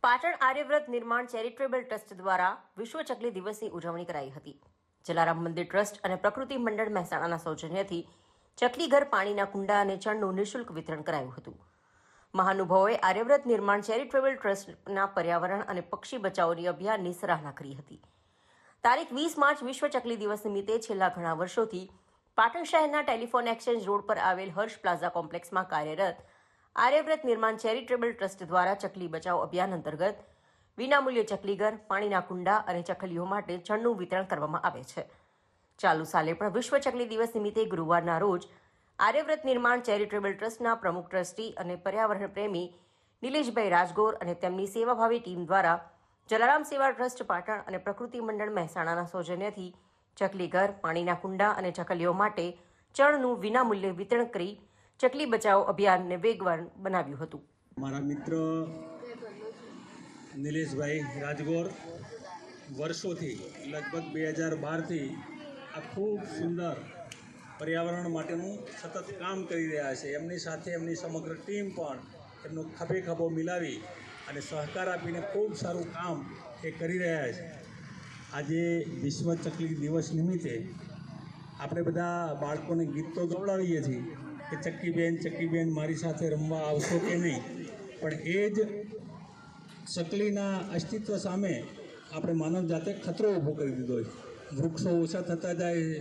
પાટણ આર્યવ્રત નિર્માણ charitable trust દ્વારા વિશ્વ ચકલી દિવસની ઉજવણી કરાઈ હતી। જલારામ મંદિર ટ્રસ્ટ અને પ્રકૃતિ મંડળ મહેસાણાના સૌજન્યથી ચકલી ઘર, પાણીના કુંડા અને ચણનું નિઃશુલ્ક વિતરણ કરાયું હતું। મહાનુભાવોએ આર્યવ્રત નિર્માણ ચેરિટેબલ ટ્રસ્ટના પર્યાવરણ અને પક્ષી બચાવની અભિયાનની સરાહના કરી હતી। તારીખ 20 માર્ચ વિશ્વ ચકલી દિવસ નિમિત્તે છેલ્લા ઘણા વર્ષોથી પાટણ શહેરના ટેલિફોન એક્સચેન્જ રોડ પર આવેલ હર્ષ પ્લાઝા કોમ્પ્લેક્સમાં કાર્યરત આર્યવ્રત નિર્માણ ચેરિટેબલ ટ્રસ્ટ દ્વારા ચકલી બચાવ અભિયાન અંતર્ગત વિનામૂલ્યે ચકલીઘર, પાણીના કુંડા અને ચકલીઓ માટે ચણનું વિતરણ કરવામાં આવે છે। ચાલુ સાલે પણ વિશ્વ ચકલી દિવસ નિમિત્તે ગુરુવારના રોજ આર્યવ્રત નિર્માણ ચેરિટેબલ ટ્રસ્ટના પ્રમુખ ટ્રસ્ટી અને પર્યાવરણ પ્રેમી નિલેશભાઈ રાજગોર અને તેમની સેવાભાવી ટીમ દ્વારા જલારામ સેવા ટ્રસ્ટ પાટણ અને પ્રકૃતિ મંડળ મહેસાણાના સૌજન્યથી ચકલીઘર, પાણીના કુંડા અને ચકલીઓ માટે ચણનું વિનામૂલ્યે વિતરણ કરી ચકલી બચાવ અભિયાનને વેગવાન બનાવ્યું હતું। મારા મિત્ર નિલેશભાઈ રાજગોર વર્ષોથી લગભગ 2012થી આ ખૂબ સુંદર પર્યાવરણ માટેનું સતત કામ કરી રહ્યા છે। એમની સાથે એમની સમગ્ર ટીમ પણ એમનો ખભે ખભો મિલાવી અને સહકાર આપીને ખૂબ સારું કામ એ કરી રહ્યા છે। આજે વિશ્વ ચકલી દિવસ નિમિત્તે આપણે બધા બાળકોને ગીત તો ગવડાવીએ છીએ કે ચક્કીબેન મારી સાથે રમવા આવશો કે નહીં, પણ એ જ ચકલીના અસ્તિત્વ સામે આપણે માનવ જાતે ખતરો ઊભો કરી દીધો છે। વૃક્ષો ઓછા થતા જાય છે,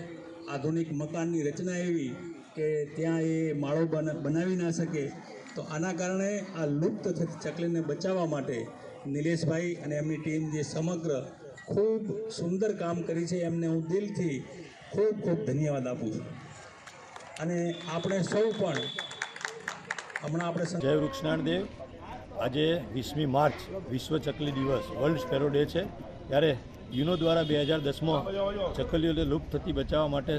આધુનિક મકાનની રચના એવી કે ત્યાં એ માળો બનાવી ના શકે, તો આના કારણે આ લુપ્ત થતી ચકલીને બચાવવા માટે નિલેશભાઈ અને એમની ટીમ જે સમગ્ર ખૂબ સુંદર કામ કરી છે, એમને હું દિલથી ખૂબ ખૂબ ધન્યવાદ આપું છું। અને આપણે સૌ પણ હમણાં આપણે જય વૃક્ષનારાયણ દેવ। આજે 20મી માર્ચ વિશ્વ ચકલી દિવસ, વર્લ્ડ સ્પેરો ડે છે, ત્યારે યુનો દ્વારા 2010માં ચકલીઓને લુપ્ત થતી બચાવવા માટે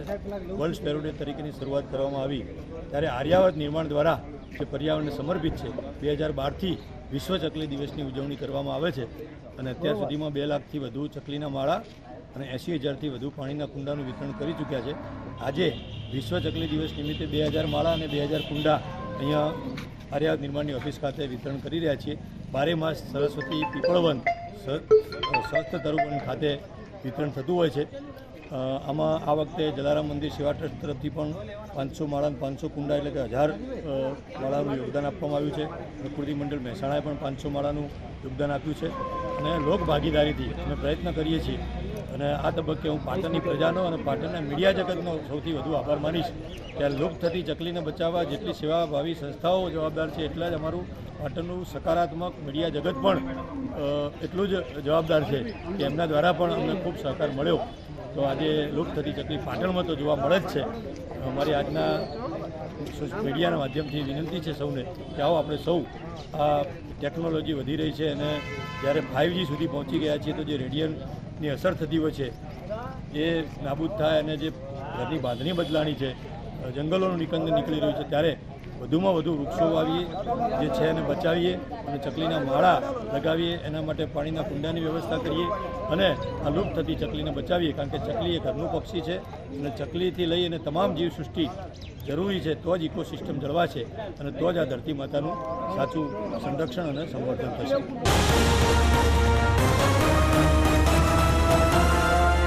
વર્લ્ડ સ્પેરો ડે તરીકેની શરૂઆત કરવામાં આવી। ત્યારે આર્યવ્રત નિર્માણ દ્વારા જે પર્યાવરણને સમર્પિત છે, 2012થી વિશ્વ ચકલી દિવસની ઉજવણી કરવામાં આવે છે અને અત્યાર સુધીમાં 2 લાખથી વધુ ચકલીના માળા અને 80,000થી વધુ પાણીના કુંડાનું વિતરણ કરી ચૂક્યા છે। આજે વિશ્વ ચકલી દિવસ નિમિત્તે 2000 માળા અને 2000 કુંડા અહીંયા આર્યવ્રત નિર્માણની ઓફિસ ખાતે વિતરણ કરી રહ્યા છીએ। 12 માસ સરસ્વતી પીપળવન સ્વસ્થ તરુવન ખાતે વિતરણ થતું હોય છે। આમાં આ વખતે જલારામ મંદિર સેવા ટ્રસ્ટ તરફથી પણ 500 માળા અને 500 કુંડા એટલે કે 1000 માળાનું યોગદાન આપવામાં આવ્યું છે। પ્રકૃતિ મંડળ મહેસાણાએ પણ 500 માળાનું યોગદાન આપ્યું છે અને લોક ભાગીદારીથી અમે પ્રયત્ન કરીએ છીએ। અને આ તબક્કે હું પાટણની પ્રજાનો અને પાટણના મીડિયા જગતનો સૌથી વધુ આભાર માનીશ। ત્યારે લુપ્ત થતી ચકલીને બચાવવા જેટલી સેવાભાવી સંસ્થાઓ જવાબદાર છે, એટલા જ અમારું પાટણનું સકારાત્મક મીડિયા જગત પણ એટલું જ જવાબદાર છે કે એમના દ્વારા પણ અમને ખૂબ સહકાર મળ્યો। તો આજે લુપ્ત થતી ચકલી પાટણમાં તો જોવા મળે જ છે। અમારી આજના મીડિયાના માધ્યમથી વિનંતી છે સૌને કે આવો આપણે સૌ આ ટેકનોલોજી વધી રહી છે અને જ્યારે 5G સુધી પહોંચી ગયા છીએ તો જે રેડિયનની અસર થતી હોય છે એ નાબૂદ થાય અને જે ઘરની બાંધણી બદલાણી છે, જંગલોનું નિકંદન નીકળી રહ્યું છે, ત્યારે વધુમાં વધુ વૃક્ષો વાવીએ જે છે એને બચાવીએ અને ચકલીના માળા લગાવીએ, એના માટે પાણીના કુંડાની વ્યવસ્થા કરીએ અને આ લુપ્ત થતી ચકલીને બચાવીએ। કારણ કે ચકલી એ ઘરનું પક્ષી છે અને ચકલીથી લઈ અને તમામ જીવસૃષ્ટિ જરૂરી છે, તો જ ઇકોસિસ્ટમ જળવાશે અને તો જ આ ધરતી માતાનું સાચું સંરક્ષણ અને સંવર્ધન થશે।